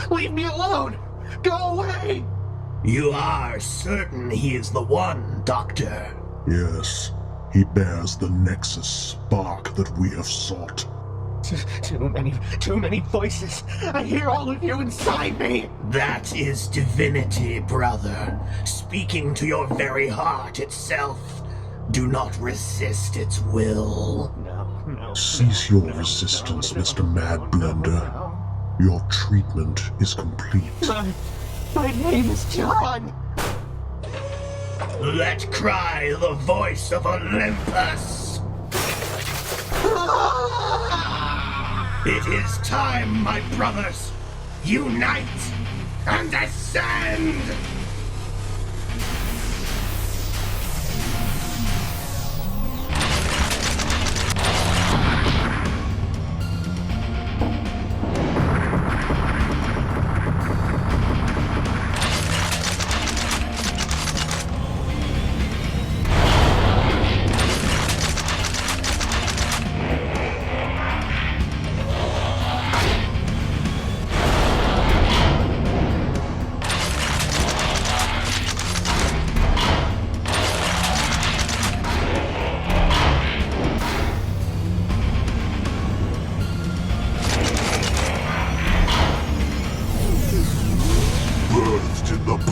Leave me alone! Go away! You are certain he is the one, Doctor? Yes, he bears the Nexus spark that we have sought. Too many voices. I hear all of you inside me. That is divinity, brother, speaking to your very heart itself. Do not resist its will. No. Cease your resistance, Mr. Mad Blender. Your treatment is complete. My name is John. Let cry the voice of Olympus. It is time, my brothers. Unite and ascend!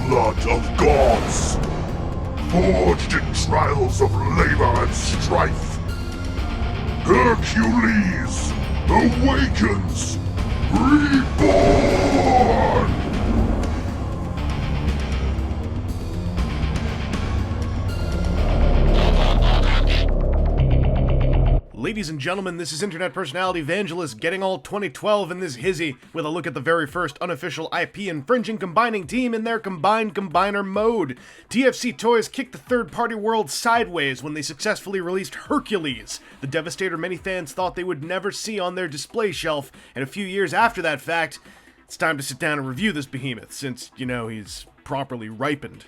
Blood of gods, forged in trials of labor and strife. Hercules awakens, reborn! Ladies and gentlemen, this is internet personality Vangelus getting all 2012 in this hizzy with a look at the very first unofficial IP infringing combining team in their combined combiner mode. TFC Toys kicked the third-party world sideways when they successfully released Hercules, the Devastator many fans thought they would never see on their display shelf, and a few years after that fact, it's time to sit down and review this behemoth, since, you know, he's properly ripened.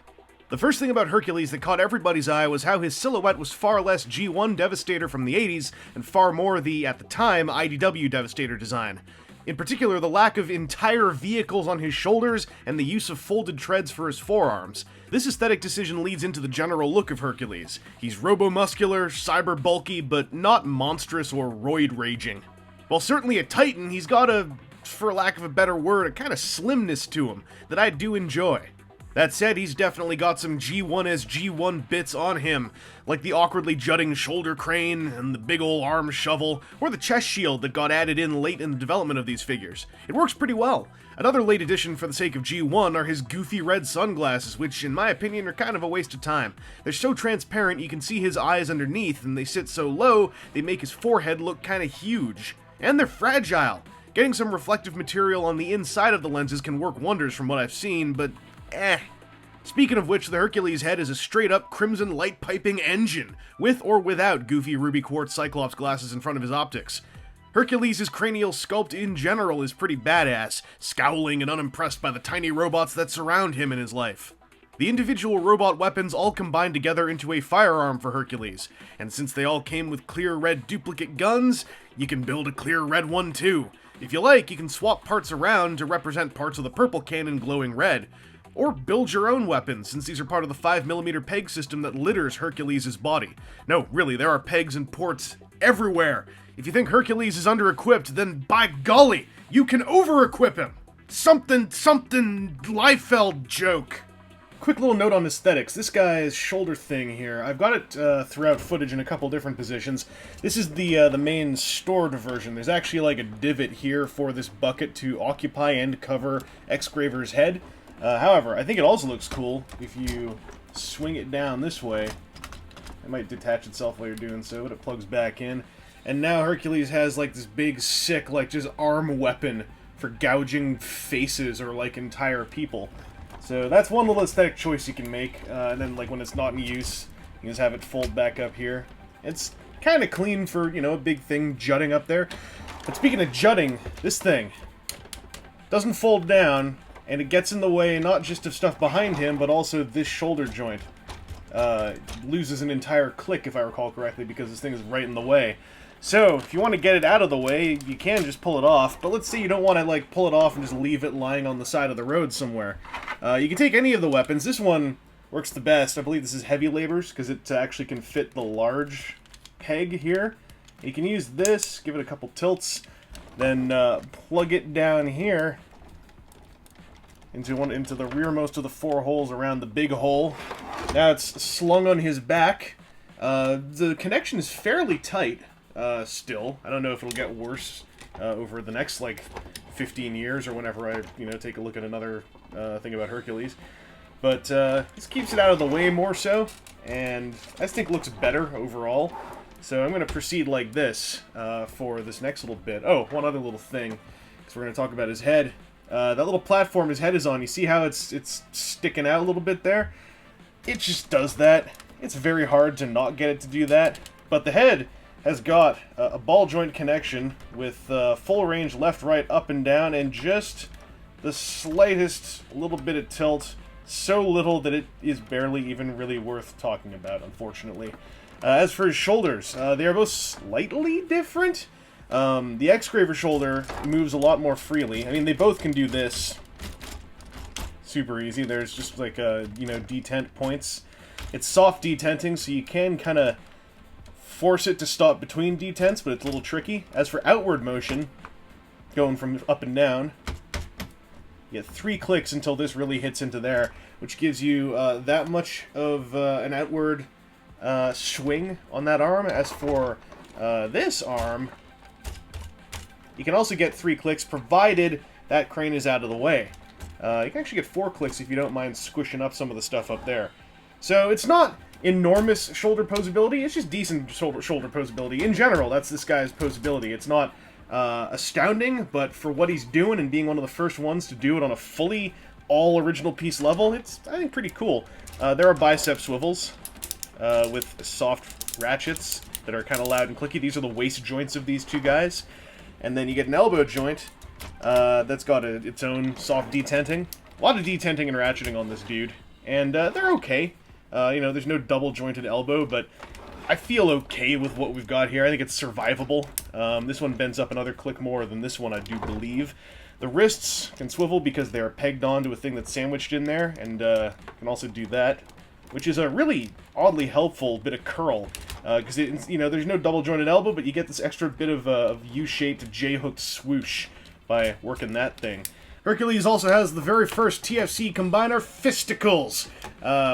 The first thing about Hercules that caught everybody's eye was how his silhouette was far less G1 Devastator from the 80s, and far more the, at the time, IDW Devastator design. In particular, the lack of entire vehicles on his shoulders, and the use of folded treads for his forearms. This aesthetic decision leads into the general look of Hercules. He's robo-muscular, cyber-bulky, but not monstrous or roid-raging. While certainly a titan, he's got a, for lack of a better word, a kind of slimness to him that I do enjoy. That said, he's definitely got some G1 as G1 bits on him, like the awkwardly jutting shoulder crane, and the big ol' arm shovel, or the chest shield that got added in late in the development of these figures. It works pretty well. Another late addition for the sake of G1 are his goofy red sunglasses, which in my opinion are kind of a waste of time. They're so transparent you can see his eyes underneath, and they sit so low they make his forehead look kinda huge. And they're fragile. Getting some reflective material on the inside of the lenses can work wonders from what I've seen, but Speaking of which, the Hercules head is a straight-up crimson light-piping engine, with or without goofy ruby quartz Cyclops glasses in front of his optics. Hercules' cranial sculpt in general is pretty badass, scowling and unimpressed by the tiny robots that surround him in his life. The individual robot weapons all combine together into a firearm for Hercules, and since they all came with clear red duplicate guns, you can build a clear red one too. If you like, you can swap parts around to represent parts of the purple cannon glowing red. Or build your own weapons, since these are part of the 5mm peg system that litters Hercules' body. No, really, there are pegs and ports everywhere. If you think Hercules is under-equipped, then by golly, you can over-equip him! Something, Liefeld joke. Quick little note on aesthetics. This guy's shoulder thing here, I've got it throughout footage in a couple different positions. This is the main stored version. There's actually like a divot here for this bucket to occupy and cover X-Graver's head. However, I think it also looks cool if you swing it down this way. It might detach itself while you're doing so, but it plugs back in. And now Hercules has like this big, sick, like just arm weapon for gouging faces or like entire people. So that's one little aesthetic choice you can make. And then like when it's not in use, you just have it fold back up here. It's kind of clean for, you know, a big thing jutting up there. But speaking of jutting, this thing doesn't fold down. And it gets in the way not just of stuff behind him, but also this shoulder joint. Loses an entire click, if I recall correctly, because this thing is right in the way. So, if you want to get it out of the way, you can just pull it off, but let's say you don't want to, like, pull it off and just leave it lying on the side of the road somewhere. You can take any of the weapons. This one works the best. I believe this is heavy labors, because it actually can fit the large peg here. You can use this, give it a couple tilts, then plug it down here into the rearmost of the 4 holes around the big hole. Now it's slung on his back. The connection is fairly tight. Still, I don't know if it'll get worse over the next, like, 15 years or whenever I, take a look at another thing about Hercules. But this keeps it out of the way more so, and I think looks better overall. So I'm going to proceed like this for this next little bit. Oh, one other little thing, because we're going to talk about his head. That little platform his head is on, you see how it's sticking out a little bit there? It just does that. It's very hard to not get it to do that, but the head has got a ball joint connection with full range left, right, up, and down, and just the slightest little bit of tilt, so little that it is barely even really worth talking about, unfortunately. As for his shoulders, they are both slightly different. The X-Graver shoulder moves a lot more freely. I mean, they both can do this super easy. There's just like, detent points. It's soft detenting, so you can kind of force it to stop between detents, but it's a little tricky. As for outward motion, going from up and down, you get 3 clicks until this really hits into there, which gives you that much of an outward swing on that arm. As for this arm, you can also get 3 clicks, provided that crane is out of the way. You can actually get 4 clicks if you don't mind squishing up some of the stuff up there. So it's not enormous shoulder posability, it's just decent shoulder posability. In general, that's this guy's posability. It's not astounding, but for what he's doing and being one of the first ones to do it on a fully all original piece level, it's, I think, pretty cool. There are bicep swivels with soft ratchets that are kind of loud and clicky. These are the waist joints of these two guys. And then you get an elbow joint that's got its own soft detenting. A lot of detenting and ratcheting on this dude, and they're okay. There's no double-jointed elbow, but I feel okay with what we've got here. I think it's survivable. This one bends up another click more than this one, I do believe. The wrists can swivel because they are pegged onto a thing that's sandwiched in there, and can also do that, which is a really oddly helpful bit of curl. Because, there's no double-jointed elbow, but you get this extra bit of U-shaped J-hooked swoosh by working that thing. Hercules also has the very first TFC combiner fisticles,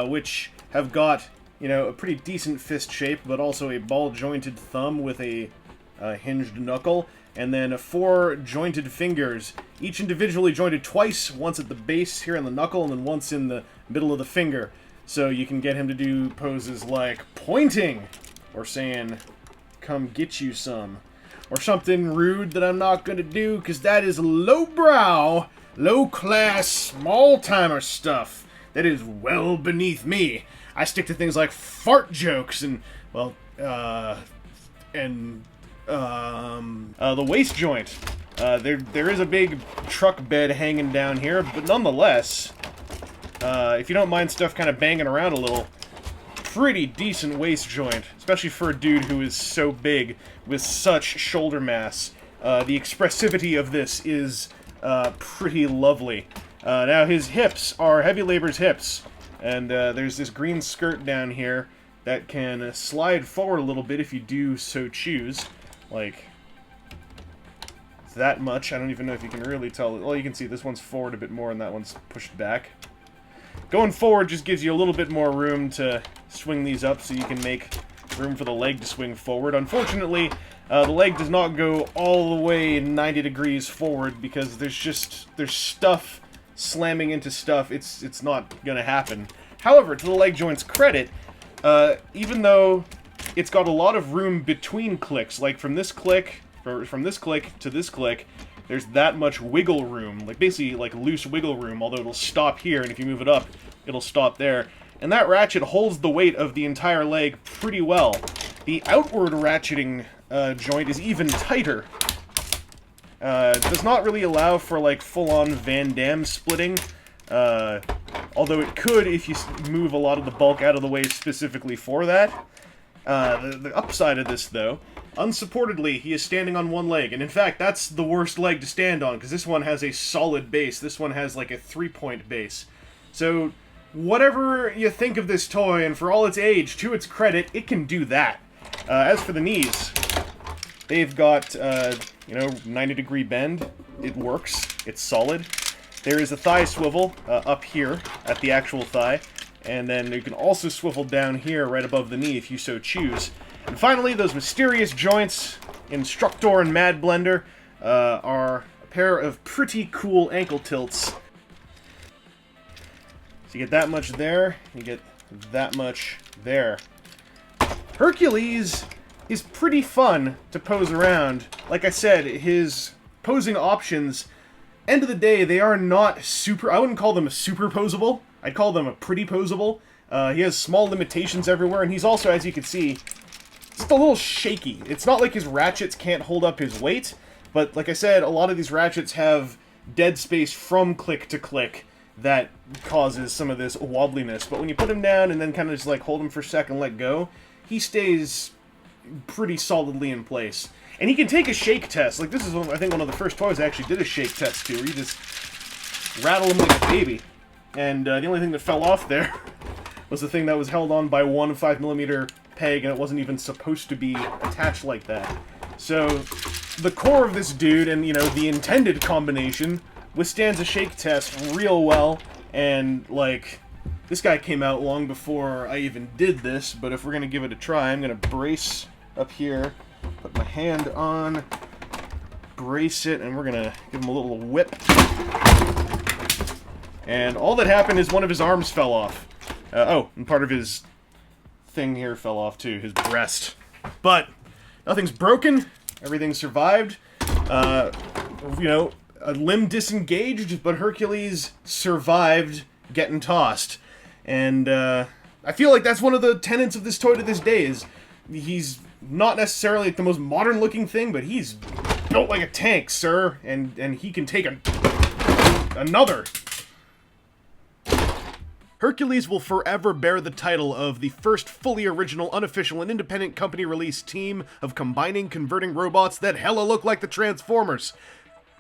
which have got, a pretty decent fist shape, but also a ball-jointed thumb with a hinged knuckle, and then 4 jointed fingers, each individually jointed twice, once at the base here on the knuckle, and then once in the middle of the finger. So you can get him to do poses like pointing, or saying, "Come get you some," or something rude that I'm not going to do, because that is lowbrow, low-class, small-timer stuff. That is well beneath me. I stick to things like fart jokes and, well, the waist joint. There is a big truck bed hanging down here, but nonetheless, if you don't mind stuff kind of banging around a little, pretty decent waist joint, especially for a dude who is so big with such shoulder mass. The expressivity of this is pretty lovely. Now his hips are heavy labor's hips, and there's this green skirt down here that can slide forward a little bit if you do so choose, like that much. I don't even know if you can really tell. Well, you can see this one's forward a bit more and that one's pushed back. Going forward just gives you a little bit more room to swing these up so you can make room for the leg to swing forward. Unfortunately, the leg does not go all the way 90 degrees forward because there's stuff slamming into stuff. It's not gonna happen. However, to the leg joint's credit, even though it's got a lot of room between clicks, like from this click to this click, there's that much wiggle room, like basically like loose wiggle room, although it'll stop here, and if you move it up, it'll stop there. And that ratchet holds the weight of the entire leg pretty well. The outward ratcheting joint is even tighter. It does not really allow for like full-on Van Damme splitting, although it could if you move a lot of the bulk out of the way specifically for that. The upside of this, though, Unsupportedly, he is standing on one leg, and in fact, that's the worst leg to stand on, because this one has a solid base. This one has like a 3-point base. So, whatever you think of this toy, and for all its age, to its credit, it can do that. As for the knees, they've got, 90-degree bend. It works. It's solid. There is a thigh swivel up here at the actual thigh, and then you can also swivel down here right above the knee if you so choose. And finally, those mysterious joints, Instructor and Mad Blender, are a pair of pretty cool ankle tilts. So you get that much there, you get that much there. Hercules is pretty fun to pose around. Like I said, his posing options, end of the day, they are not super... I wouldn't call them super posable. I'd call them a pretty posable. He has small limitations everywhere, and he's also, as you can see, just a little shaky. It's not like his ratchets can't hold up his weight, but like I said, a lot of these ratchets have dead space from click to click that causes some of this wobbliness. But when you put him down and then kind of just like hold him for a second and let go, he stays pretty solidly in place. And he can take a shake test. Like, this is, I think, one of the first toys I actually did a shake test to, where you just rattle him like a baby. And the only thing that fell off there was the thing that was held on by one 5mm peg, and it wasn't even supposed to be attached like that. So, the core of this dude, and, the intended combination, withstands a shake test real well, and, like, this guy came out long before I even did this, but if we're going to give it a try, I'm going to brace up here, put my hand on, brace it, and we're going to give him a little whip. And all that happened is one of his arms fell off. And part of his thing here fell off too, his breast. But nothing's broken, everything survived. A limb disengaged, but Hercules survived getting tossed. And I feel like that's one of the tenets of this toy to this day, is he's not necessarily like the most modern looking thing, but he's built like a tank, sir, and he can take another. Hercules will forever bear the title of the first fully original, unofficial, and independent company-released team of combining, converting robots that hella look like the Transformers.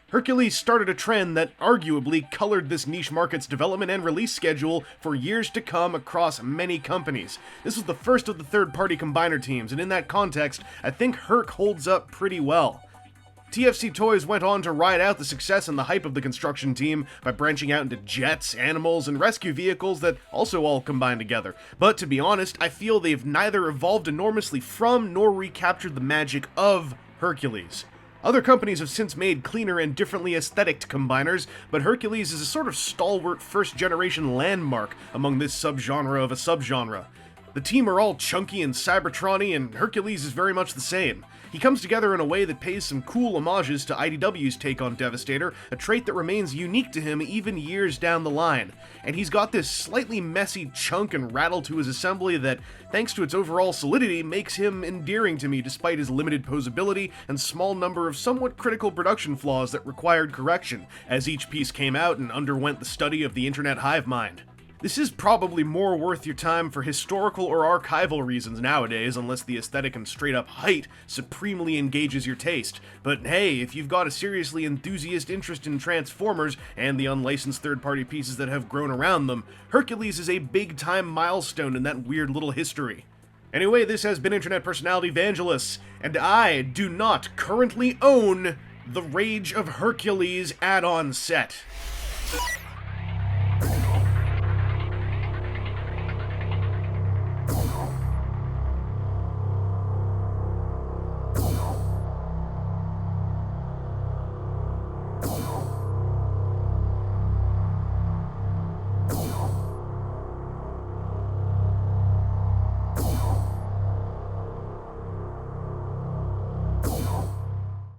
Hercules started a trend that arguably colored this niche market's development and release schedule for years to come across many companies. This was the first of the third-party combiner teams, and in that context, I think Herc holds up pretty well. TFC Toys went on to ride out the success and the hype of the construction team by branching out into jets, animals, and rescue vehicles that also all combine together. But to be honest, I feel they've neither evolved enormously from nor recaptured the magic of Hercules. Other companies have since made cleaner and differently aesthetic combiners, but Hercules is a sort of stalwart first-generation landmark among this subgenre of a subgenre. The team are all chunky and Cybertron-y, and Hercules is very much the same. He comes together in a way that pays some cool homages to IDW's take on Devastator, a trait that remains unique to him even years down the line. And he's got this slightly messy chunk and rattle to his assembly that, thanks to its overall solidity, makes him endearing to me despite his limited posability and small number of somewhat critical production flaws that required correction, as each piece came out and underwent the study of the internet hive mind. This is probably more worth your time for historical or archival reasons nowadays, unless the aesthetic and straight-up height supremely engages your taste. But hey, if you've got a seriously enthusiast interest in Transformers and the unlicensed third-party pieces that have grown around them, Hercules is a big-time milestone in that weird little history. Anyway, this has been Internet Personality Vangelus, and I do not currently own the Rage of Hercules add-on set.